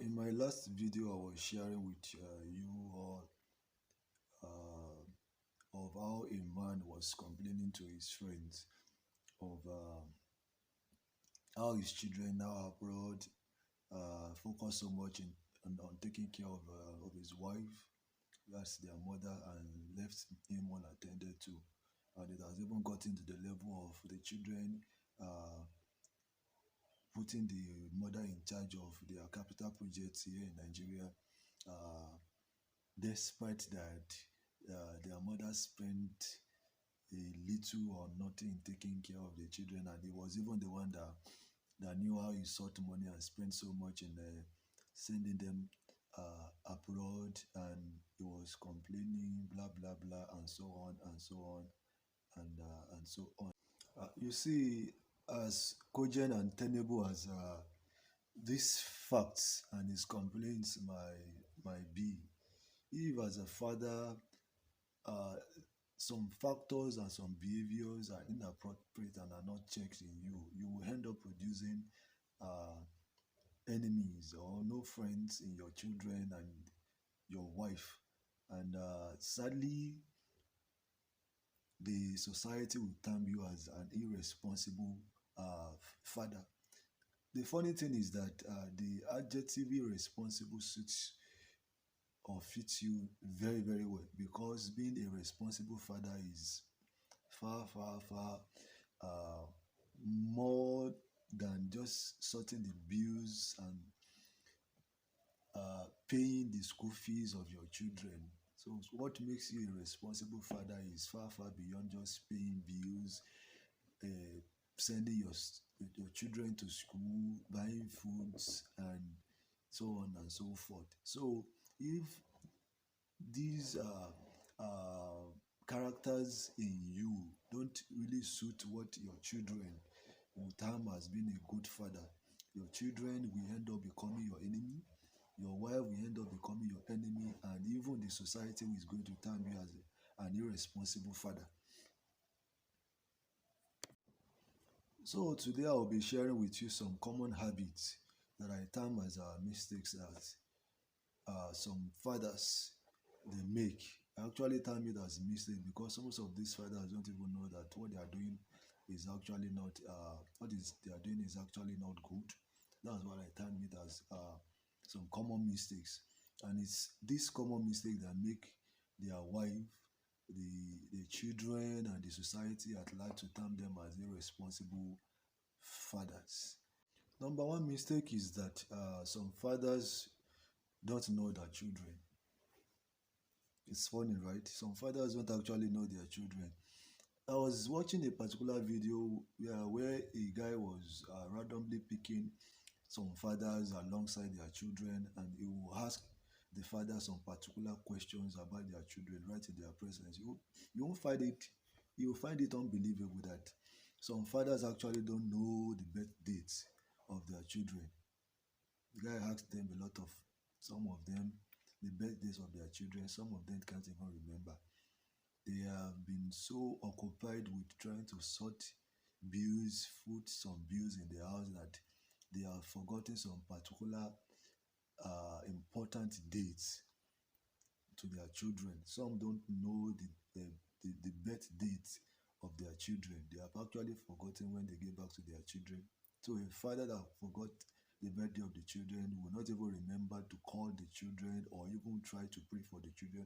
In my last video, I was sharing with you all of how a man was complaining to his friends of how his children now abroad focus so much on taking care of his wife, that's their mother, and left him unattended to. And it has even gotten to the level of the children uh, putting the mother in charge of their capital projects here in Nigeria. Uh, Despite that, their mother spent a little or nothing in taking care of the children, and he was even the one that knew how he sought money and spent so much in sending them abroad, and he was complaining, blah blah blah, and so on and so on and so on. You see, as cogent and tenable as these facts and his complaints might be, if as a father uh, some factors and some behaviors are inappropriate and are not checked in you, you will end up producing uh, enemies or no friends in your children and your wife. And sadly, the society will term you as an irresponsible father. The funny thing is that the adjective irresponsible suits or fits you very, very well, because being a responsible father is far, far, far uh, more than just sorting the bills and paying the school fees of your children. So, what makes you a responsible father is far, far beyond just paying bills, uh, sending your children to school, buying foods, and so on and so forth. So, if these uh, characters in you don't really suit what your children will term as being a good father, your children will end up becoming your enemy, your wife will end up becoming your enemy, and even the society is going to term you as an irresponsible father. So today I will be sharing with you some common habits that I term as mistakes that some fathers they make. I actually term it as mistake because most of these fathers don't even know that what they are doing is actually not what is they are doing is actually not good. That's what I term it as some common mistakes, and it's this common mistake that make their wife, the children, and the society at large to term them as irresponsible fathers. Number one mistake is that some fathers don't know their children. It's funny, right? Some fathers don't actually know their children. I was watching a particular video where a guy was randomly picking some fathers alongside their children, and he will ask the father some particular questions about their children right in their presence. You won't find it, you will find it unbelievable that some fathers actually don't know the birth dates of their children. The guy asked them a lot of, some of them, the birthdays of their children. Some of them can't even remember. They have been so occupied with trying to sort bills, food some bills in the house, that they have forgotten some particular important dates to their children. Some don't know the birth date of their children. They have actually forgotten when they get back to their children. So a father that forgot the birthday of the children will not even remember to call the children or even try to pray for the children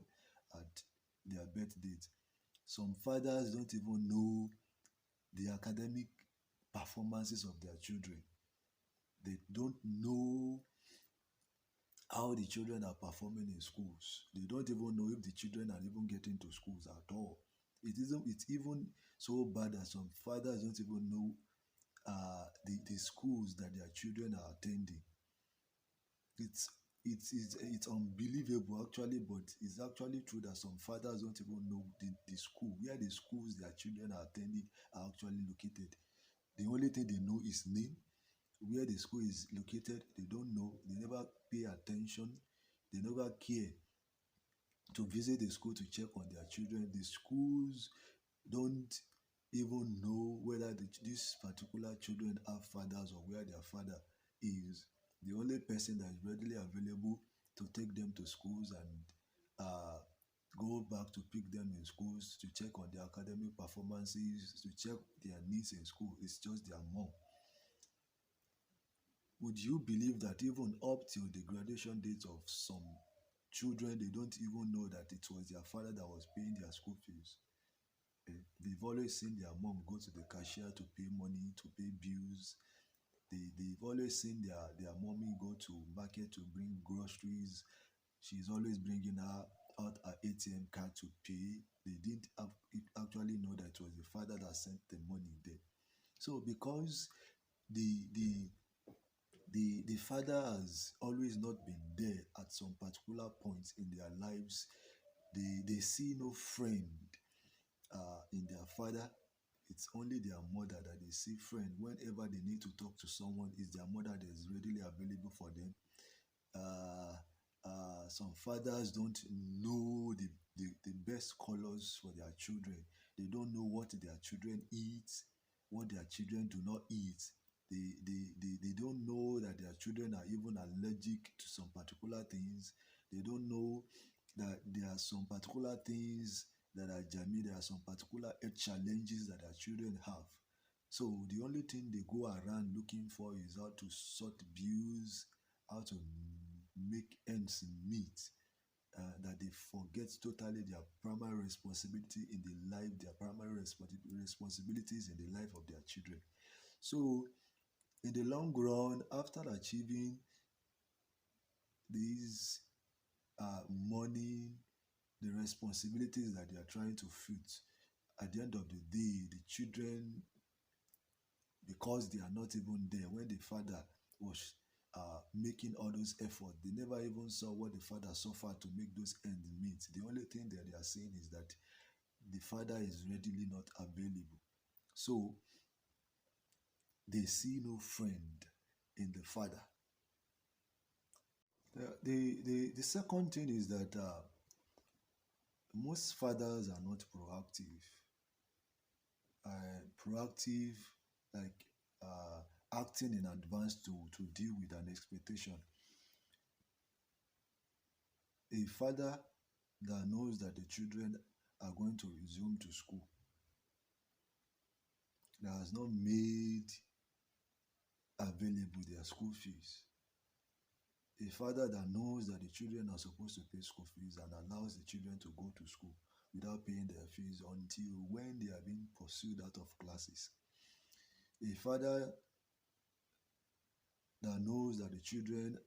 at their birth date. Some fathers don't even know the academic performances of their children. They don't know how the children are performing in schools. They don't even know if the children are even getting to schools at all. It's even so bad that some fathers don't even know the schools that their children are attending. It's unbelievable actually, but it's actually true that some fathers don't even know the school where the schools their children are attending are actually located. The only thing they know is name. Where the school is located, they don't know. They never pay attention. They never care to visit the school to check on their children. The schools don't even know whether these particular children have fathers or where their father is. The only person that is readily available to take them to schools and uh, go back to pick them in schools to check on their academic performances, to check their needs in school is just their mom. Would you believe that even up till the graduation date of some children, they don't even know that it was their father that was paying their school fees? They've always seen their mom go to the cashier to pay money, to pay bills. They've always seen their mommy go to market to bring groceries. She's always bringing her out her ATM card to pay. They didn't actually know that it was the father that sent the money there. So because the the the father has always not been there at some particular points in their lives, they see no friend in their father. It's only their mother that they see friend. Whenever they need to talk to someone, it's their mother that is readily available for them. uh, some fathers don't know the best colors for their children. They don't know what their children eat, what their children do not eat. They don't know that their children are even allergic to some particular things. They don't know that there are some particular things that are germane. There are some particular health challenges that their children have. So the only thing they go around looking for is how to sort bills, how to make ends meet, that they forget totally their primary responsibility in the life, their primary responsibilities in the life of their children. So, in the long run, after achieving these money, the responsibilities that they are trying to fit, at the end of the day, the children, because they are not even there when the father was making all those efforts, they never even saw what the father suffered to make those ends meet. The only thing that they are saying is that the father is readily not available. So they see no friend in the father. The second thing is that most fathers are not proactive. Proactive, like acting in advance to deal with an expectation. A father that knows that the children are going to resume to school, that has not made available their school fees. A father that knows that the children are supposed to pay school fees and allows the children to go to school without paying their fees until when they are being pursued out of classes. A father that knows that the children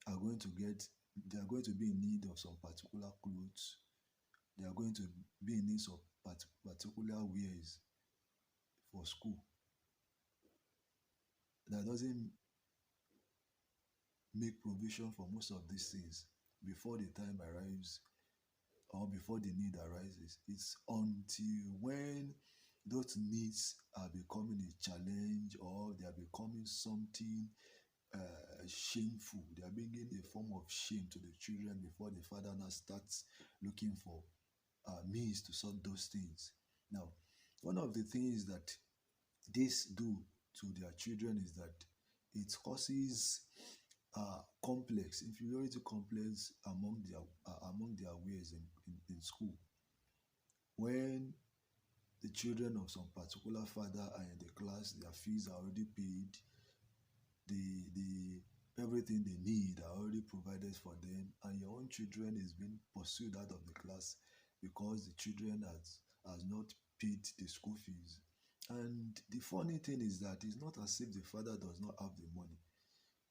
are going to get, they are going to be in need of some particular clothes, they are going to be in need of particular wares for school, that doesn't make provision for most of these things before the time arrives or before the need arises. It's until when those needs are becoming a challenge or they are becoming something shameful, they are bringing a form of shame to the children before the father now starts looking for means to sort those things. Now, one of the things that this do to their children is that it causes complex inferiority complex among their ways in school. When the children of some particular father are in the class, their fees are already paid, the everything they need are already provided for them, and your own children is being pursued out of the class because the children has not paid the school fees. And the funny thing is that it's not as if the father does not have the money.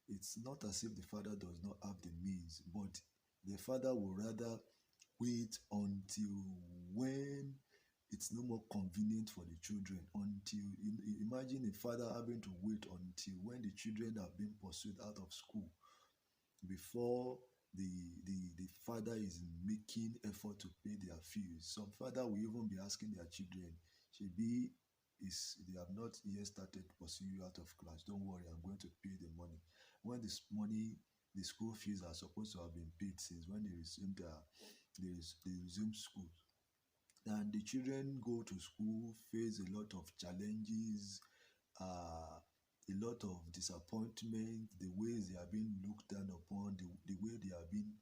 It's not as if the father does not have the means, but the father would rather wait until when it's no more convenient for the children. Until imagine a father having to wait until when the children have been pursued out of school before the father is making effort to pay their fees. Some father will even be asking their children, Shebi, is they have not yet started pursuing you out of class. Don't worry, I'm going to pay the money. When this money, the school fees are supposed to have been paid since when they resume school. And the children go to school, face a lot of challenges, uh, a lot of disappointment, the ways they are being looked down upon, the way they are being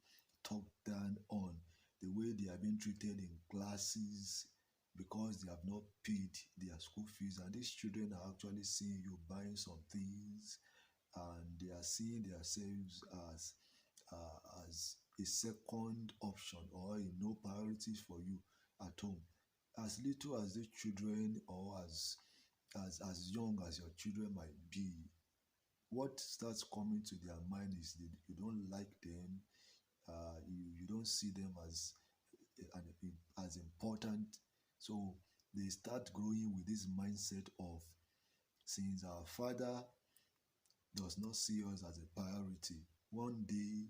talked down on, the way they are being treated in classes because they have not paid their school fees. And these children are actually seeing you buying some things, and they are seeing themselves as a second option or a no priorities for you at home. As little as the children, or as young as your children might be, what starts coming to their mind is that you don't like them, you don't see them as important. So they start growing with this mindset of, since our father does not see us as a priority, one day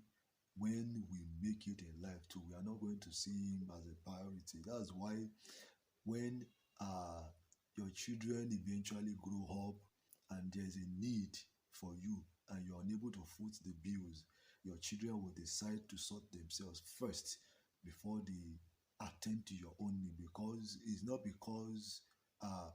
when we make it in life too, we are not going to see him as a priority. That's why when uh, your children eventually grow up and there's a need for you and you're unable to foot the bills, your children will decide to sort themselves first before they attend to your own need, because it's not because uh,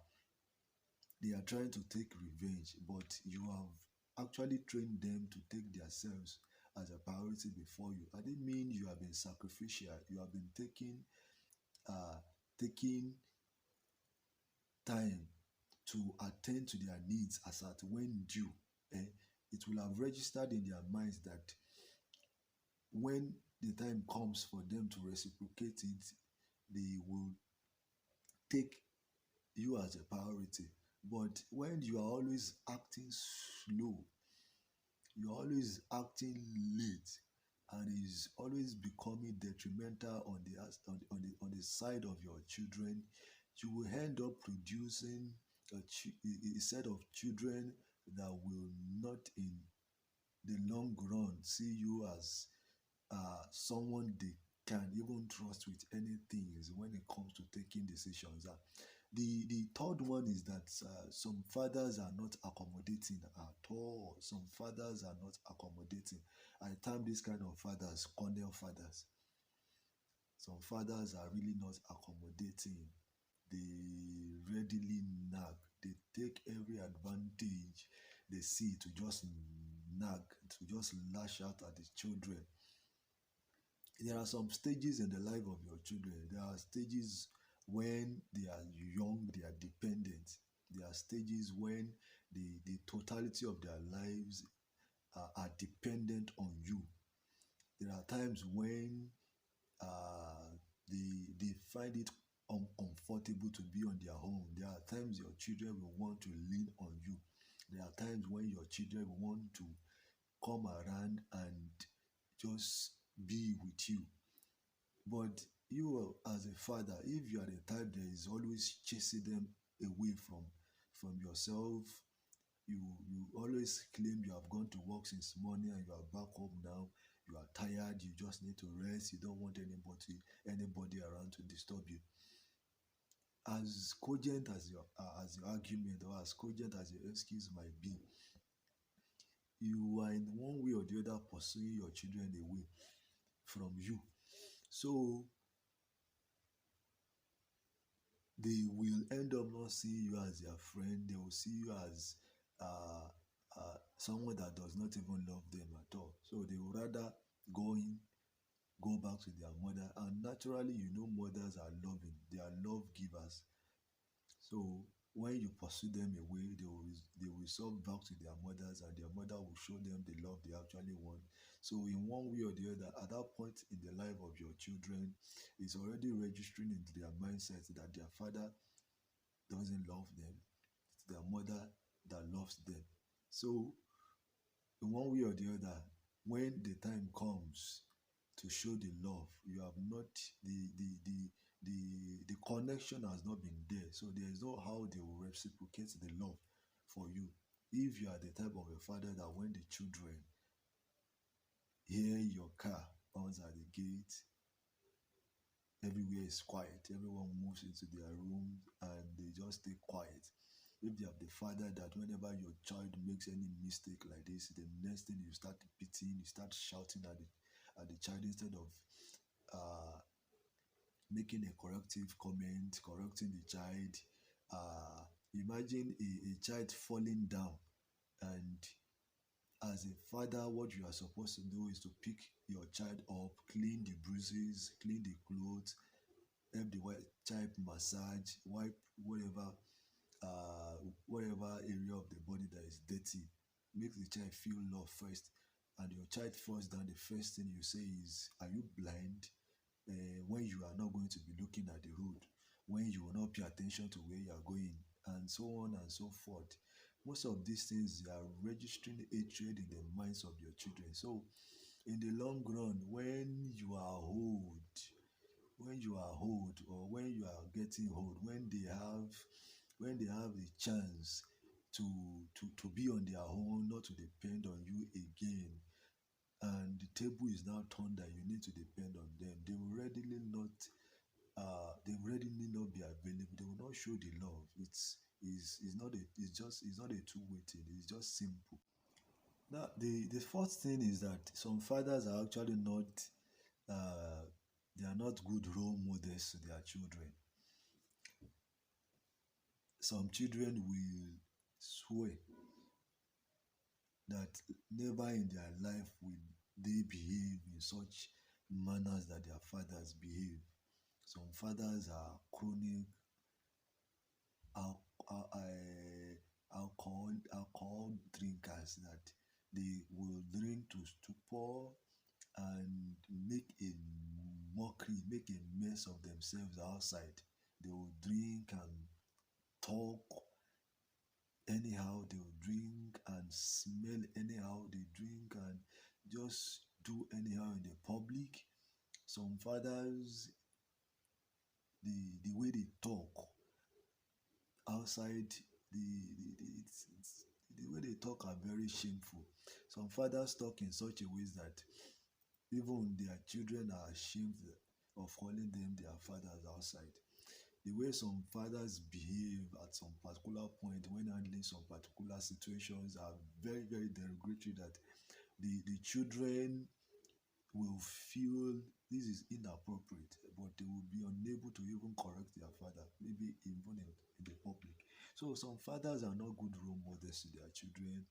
they are trying to take revenge, but you have actually trained them to take themselves as a priority before you. I didn't mean you have been sacrificial. You have been uh, taking time to attend to their needs as at when due. Eh, it will have registered in their minds that when the time comes for them to reciprocate it, they will take you as a priority. But when you are always acting slow, you're always acting late, and is always becoming detrimental on the side of your children, you will end up producing a set of children that will not in the long run see you as someone they can even trust with anything when it comes to taking decisions. The third one is that some fathers are not accommodating at all. Some fathers are not accommodating. I term this kind of fathers cornel fathers. Some fathers are really not accommodating. They readily nag. They take every advantage they see to just nag, to just lash out at the children. There are some stages in the life of your children. There are stages when they are young, they are dependent. There are stages when the totality of their lives are dependent on you. There are times when uh, they find it uncomfortable to be on their own. There are times your children will want to lean on you. There are times when your children want to come around and just be with you. But you, as a father, if you are the type that is always chasing them away from yourself, you always claim you have gone to work since morning and you are back home now. You are tired. You just need to rest. You don't want anybody around to disturb you. As cogent as your argument, or as cogent as your excuse might be, you are in one way or the other pursuing your children away from you. So they will end up not seeing you as their friend. They will see you as uh, someone that does not even love them at all. So they would rather go back to their mother. And naturally, mothers are loving. They are love givers. So when you pursue them away, they will resort back to their mothers, and their mother will show them the love they actually want. So in one way or the other, at that point in the life of your children, it's already registering into their mindset that their father doesn't love them. It's their mother that loves them. So in one way or the other, when the time comes to show the love, you have not the connection has not been there. So there is no how they will reciprocate the love for you. If you are the type of a father that when the children hear your car bounce at the gate, everywhere is quiet. Everyone moves into their room and they just stay quiet. If they have the father that whenever your child makes any mistake like this, the next thing you start pitying, you start shouting at the child instead of uh, making a corrective comment, correcting the child. Imagine a child falling down And as a father, what you are supposed to do is to pick your child up, clean the bruises, clean the clothes, help the child massage, wipe uh, whatever area of the body that is dirty. Make the child feel love first. And your child falls down, the first thing you say is, "Are you blind?" When you are not going to be looking at the road, when you will not pay attention to where you are going, and so on and so forth. Most of these things are registering hatred in the minds of your children. So, in the long run, when you are old, or when you are getting old, when they have the chance to be on their own, not to depend on you again, and the table is now turned that you need to depend on them, they will readily not be available. They will not show the love. It's not a two-way thing. It's just simple. Now, the fourth thing is that some fathers are actually not uh, they are not good role models to their children. Some children will swear that never in their life will they behave in such manners that their fathers behave. Some fathers are chronic al- al- alcohol drinkers, that they will drink to stupor and make a mess of themselves outside. They will drink and talk anyhow, they will drink and smell anyhow, they drink and just do anyhow in the public. Some fathers, the way they talk outside, the way they talk are very shameful. Some fathers talk in such a ways that even their children are ashamed of calling them their fathers outside. The way some fathers behave at some particular point when handling some particular situations are very, very derogatory, that the children will feel this is inappropriate, but they will be unable to even correct their father, maybe even in the public. So some fathers are not good role models to their children.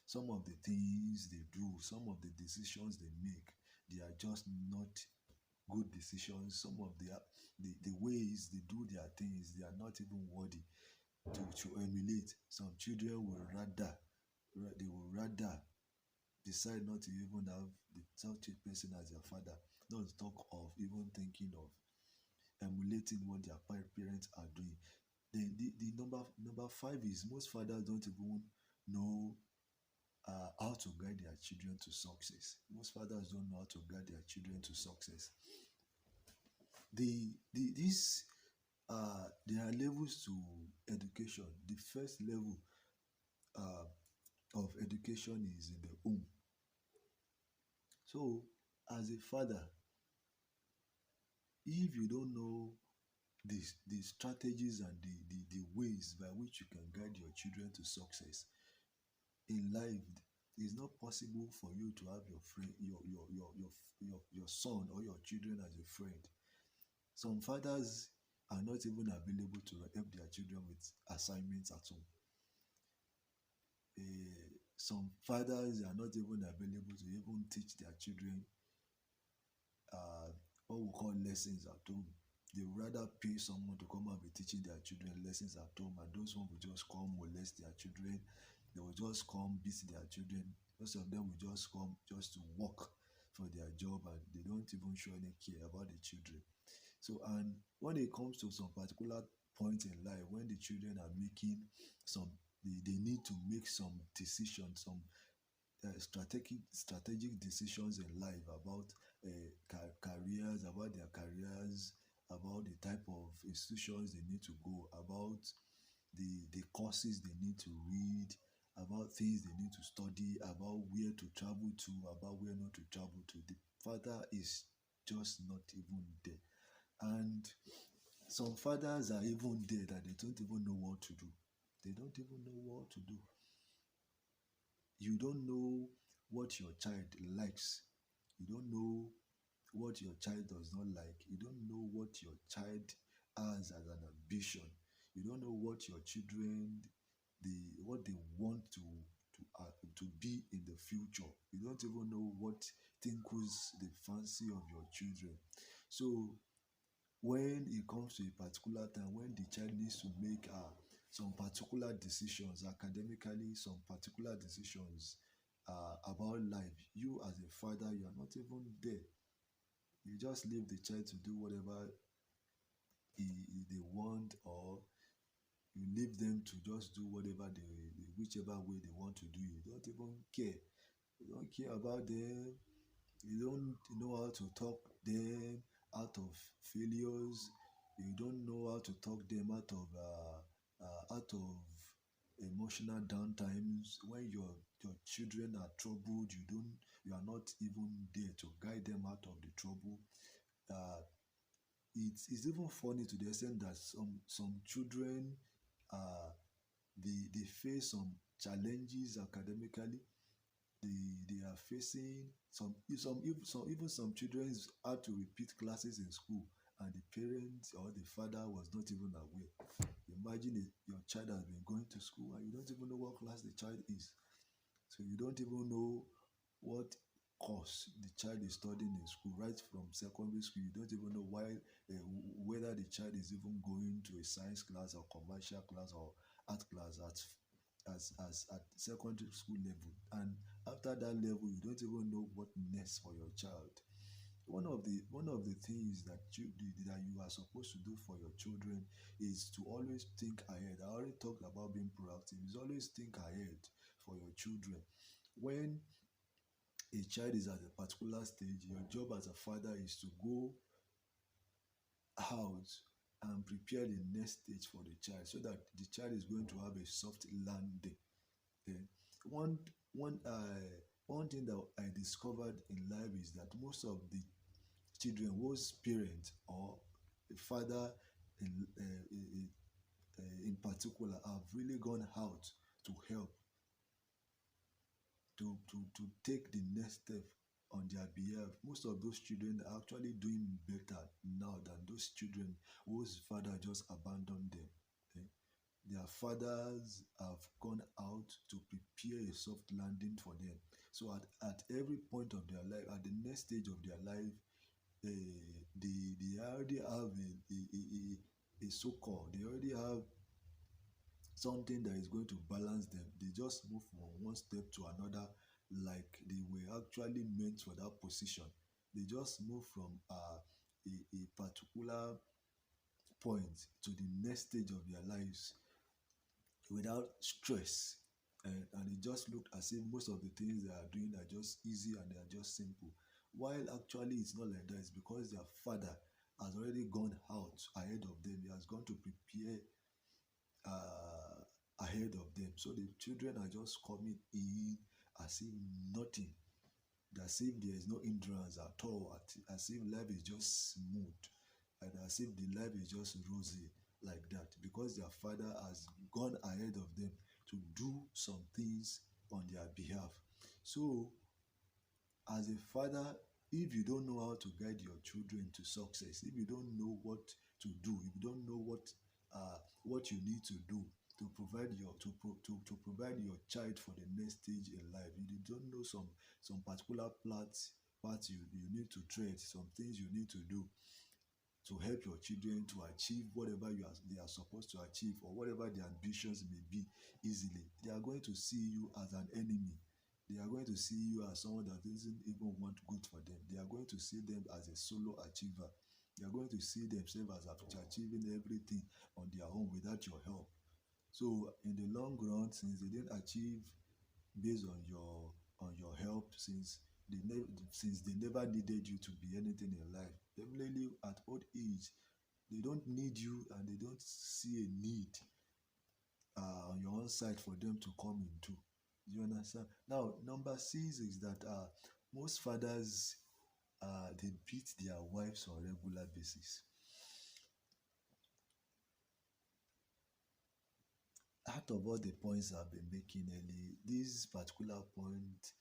Some of the things they do, some of the decisions they make, they are just not good decisions. Some of the ways they do their things, they are not even worthy to emulate. Some children will rather they will rather decide not to even have such a person as their father, not to talk of even thinking of emulating what their parents are doing. Then the number five is most fathers don't even know how to guide their children to success. Most fathers don't know how to guide their children to success. There are levels to education. The first level uh, of education is in the home. So, as a father, if you don't know the strategies and the ways by which you can guide your children to success in life, it's not possible for you to have your friend, your son or your children as a friend. Some fathers are not even available to help their children with assignments at home. Some fathers are not even available to even teach their children uh, what we call lessons at home. They would rather pay someone to come and be teaching their children lessons at home, and those ones will just come molest their children. They will just come beat their children. Most of them will just come just to work for their job, and they don't even show any care about the children. So, and when it comes to some particular point in life, when the children are making they need to make some decisions, some strategic decisions in life about careers, about their careers, about the type of institutions they need to go, about the courses they need to read, about things they need to study, about where to travel to, about where not to travel to. The father is just not even there. And some fathers are even there that they don't even know what to do. They don't even know what to do. You don't know what your child likes. You don't know what your child does not like. You don't know what your child has as an ambition. You don't know what your children what they want to to be in the future. You don't even know what tinkles the fancy of your children. So when it comes to a particular time when the child needs to make some particular decisions academically, some particular decisions about life, you as a father, you are not even there. You just leave the child to do whatever they want, or you leave them to just do whatever whichever way they want to do. You don't even care. You don't care about them. You don't know how to talk them out of failures. You don't know how to talk them out of emotional downtimes. When your children are troubled, you are not even there to guide them out of the trouble. uh, it's even funny to the extent that some children, uh, they face some challenges academically. They are facing some children had to repeat classes in school, and the parents or the father was not even aware. Imagine your child has been going to school and you don't even know what class the child is. So you don't even know what course the child is studying in school. Right from secondary school, you don't even know whether the child is even going to a science class or commercial class or art class at secondary school level. And after that level, you don't even know what next for your child. One of the things that you are supposed to do for your children is to always think ahead. I already talked about being proactive. Is always think ahead for your children. When a child is at a particular stage, your job as a father is to go out and prepare the next stage for the child, so that the child is going to have a soft landing. Okay. One one thing that I discovered in life is that most of the children whose parents or a father in, in particular have really gone out to help, to take the next step on their behalf. Most of those children are actually doing better now than those children whose father just abandoned them. Okay. Their fathers have gone out to prepare a soft landing for them. So at every point of their life, at the next stage of their life, they already have a so-called, they already have something that is going to balance them. They just move from one step to another, like they were actually meant for that position. They just move from a particular point to the next stage of their lives without stress. And it just looked as if most of the things they are doing are just easy and they are just simple. While actually it's not like that. It's because their father has already gone out ahead of them. He has gone to prepare ahead of them. So the children are just coming in as if nothing, as if there is no hindrance at all, as if life is just smooth, and as if the life is just rosy like that, because their father has gone ahead of them to do some things on their behalf. So, as a father, if you don't know how to guide your children to success, if you don't know what to do, if you don't know what you need to do to provide to provide your child for the next stage in life, you don't know some particular parts you need to tread, some things you need to do to help your children to achieve whatever they are supposed to achieve, or whatever their ambitions may be easily. They are going to see you as an enemy. They are going to see you as someone that doesn't even want good for them. They are going to see them as a solo achiever. They are going to see themselves as achieving everything on their own without your help. So in the long run, since they didn't achieve based on your help, since they never needed you to be anything in life, definitely at old age they don't need you, and they don't see a need on your own side for them to come into. Do you understand? Now, number six is that most fathers, they beat their wives on regular basis. Out of all the points I've been making early, this particular point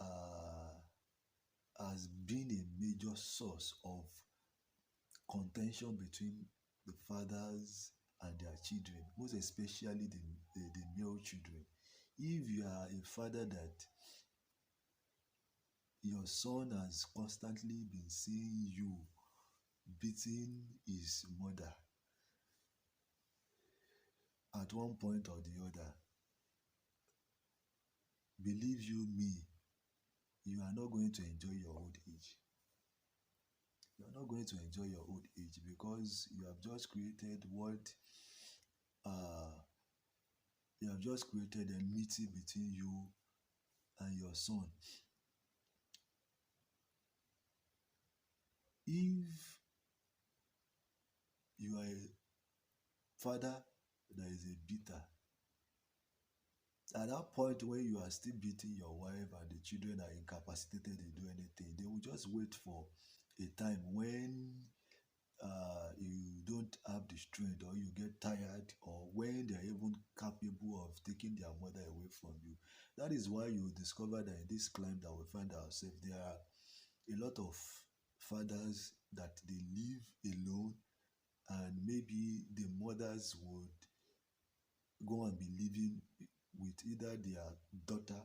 uh, has been a major source of contention between the fathers and their children, most especially the male children. If you are a father that your son has constantly been seeing you beating his mother at one point or the other, believe you me, you are not going to enjoy your old age. You are not going to enjoy your old age because uh, you have just created enmity between you and your son. If you are a father that is a beater, at that point when you are still beating your wife and the children are incapacitated to do anything, they will just wait for a time when you don't have the strength or you get tired or when they are even capable of taking their mother away from you. That is why you discover that in this climb that we find ourselves, there are a lot of fathers that they live alone, and maybe the mothers would go and be living with either their daughter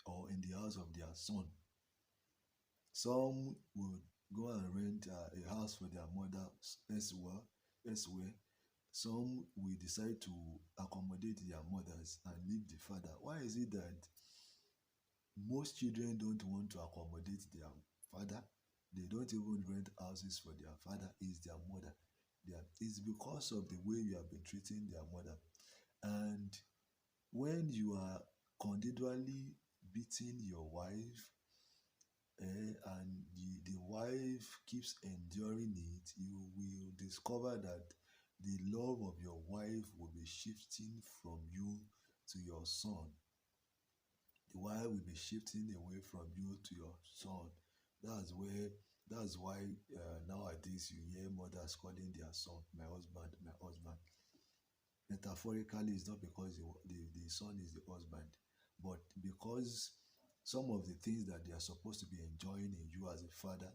or in the house of their son. Some would go and rent a house for their mother elsewhere. Some will decide to accommodate their mothers and leave the father. Why is it that most children don't want to accommodate their father? They don't even rent houses for their father. It's their mother. It's because of the way you have been treating their mother. And when you are continually beating your wife, and the wife keeps enduring it, you will discover that the love of your wife will be shifting from you to your son. The wife will be shifting away from you to your son. That's where that's why nowadays you hear mothers calling their son my husband, my husband. Metaphorically, it's not because the son is the husband, but because some of the things that they are supposed to be enjoying in you as a father,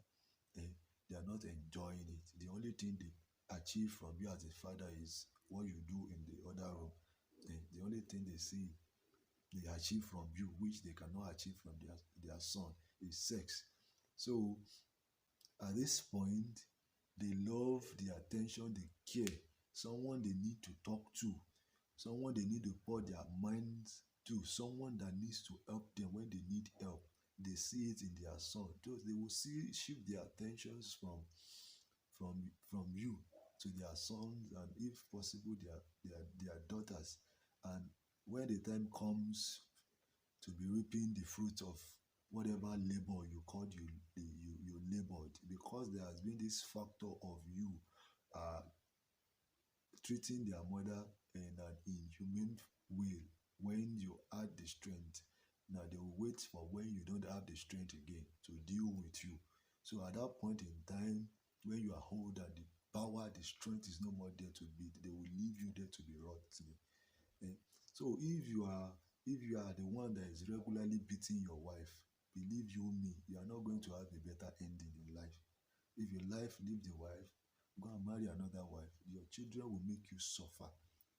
they are not enjoying it. The only thing they achieve from you as a father is what you do in the other room. The only thing they see they achieve from you, which they cannot achieve from their son, is sex. So at this point, they love the attention, the care, someone they need to talk to, someone they need to pour their minds to, someone that needs to help them when they need help. They see it in their son. They will see shift their attentions from you to their sons, and if possible their daughters. And when the time comes to be reaping the fruit of whatever labor you called you labored, because there has been this factor of you uh, treating their mother in an inhumane way when you had the strength. Now they will wait for when you don't have the strength again to deal with you. So at that point in time, when you are old and the power, the strength is no more there to beat, they will leave you there to be rotten. Eh? So if you are the one that is regularly beating your wife, believe you me, you are not going to have a better ending in life. If your life leave the wife, go and marry another wife. Your children will make you suffer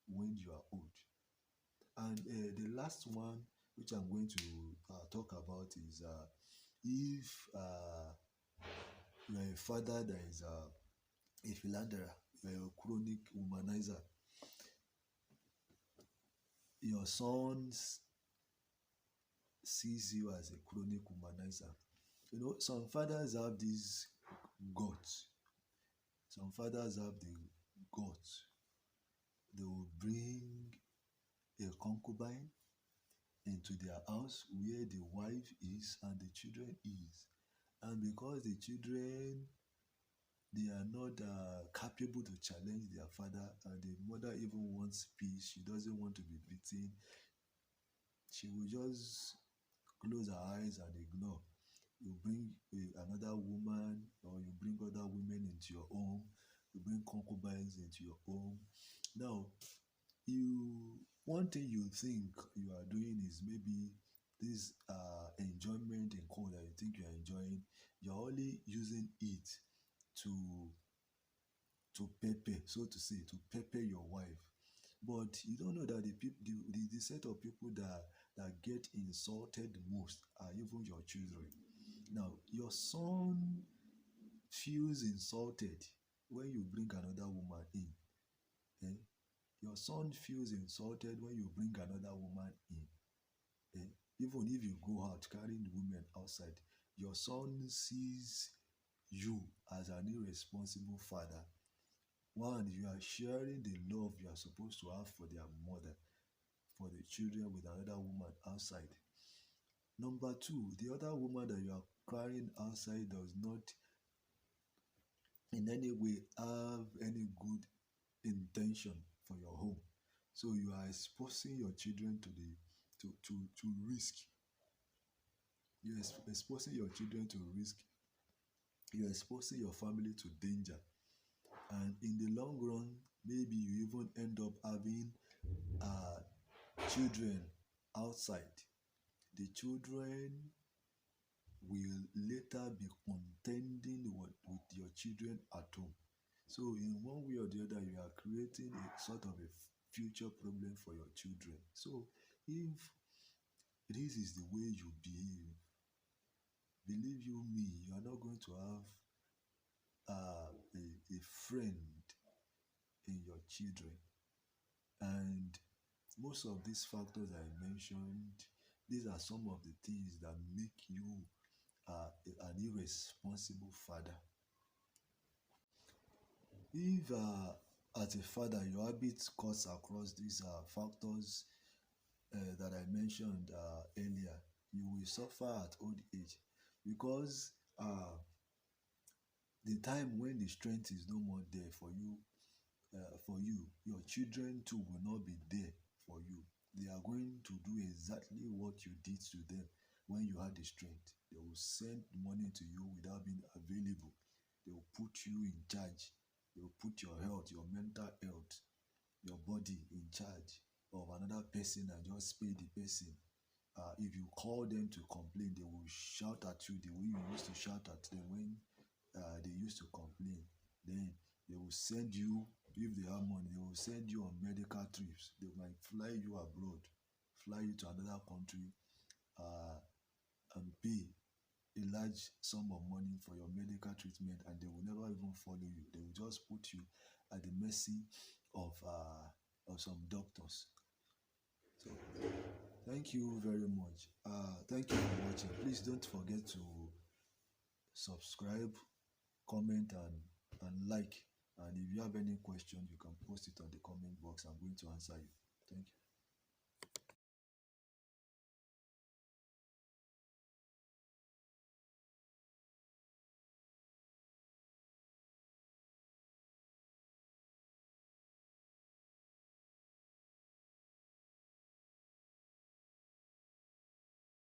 when you are old. And the last one, which I'm going to talk about, is if you are a father that is a philanderer, you are a chronic womanizer, your sons sees you as a chronic womanizer. You know, some fathers have this guts. Some fathers have the guts. They will bring a concubine into their house where the wife is and the children is. And because the children, they are not capable to challenge their father, and the mother even wants peace, she doesn't want to be beaten, she will just close her eyes and ignore. You bring another woman, or you bring other women into your home, you bring concubines into your home. Now, one thing you think you are doing is maybe this enjoyment in code that you think you are enjoying, you're only using it to pepper, so to say, to pepper your wife. But you don't know that the set of people that get insulted most are even your children. Now, your son feels insulted when you bring another woman in. Eh? Your son feels insulted when you bring another woman in. Eh? Even if you go out carrying women outside, your son sees you as an irresponsible father. One, you are sharing the love you are supposed to have for their mother, for the children with another woman outside. Number two, the other woman that you are carrying outside does not in any way have any good intention for your home. So you are exposing your children to the to risk. You're exposing your children to risk. You're exposing your family to danger. And in the long run, maybe you even end up having children outside. The children will later be contending with your children at home. So, in one way or the other, you are creating a sort of a future problem for your children. So, if this is the way you behave, believe you me, you are not going to have a friend in your children. And most of these factors I mentioned, these are some of the things that make you an irresponsible father. If as a father your habits cuts across these factors that I mentioned earlier, you will suffer at old age because the time when the strength is no more there for you, your children too will not be there for you. They are going to do exactly what you did to them when you had the strength. They will send money to you without being available. They will put you in charge. They will put your health, your mental health, your body in charge of another person and just pay the person. If you call them to complain, they will shout at you the way you used to shout at them when they used to complain. Then they will send you, if they have money, they will send you on medical trips. They might fly you abroad, fly you to another country, and pay a large sum of money for your medical treatment, and they will never even follow you. They will just put you at the mercy of some doctors. So thank you very much. Thank you for watching. Please don't forget to subscribe, comment, and like. And if you have any question, you can post it on the comment box. I'm going to answer you. Thank you.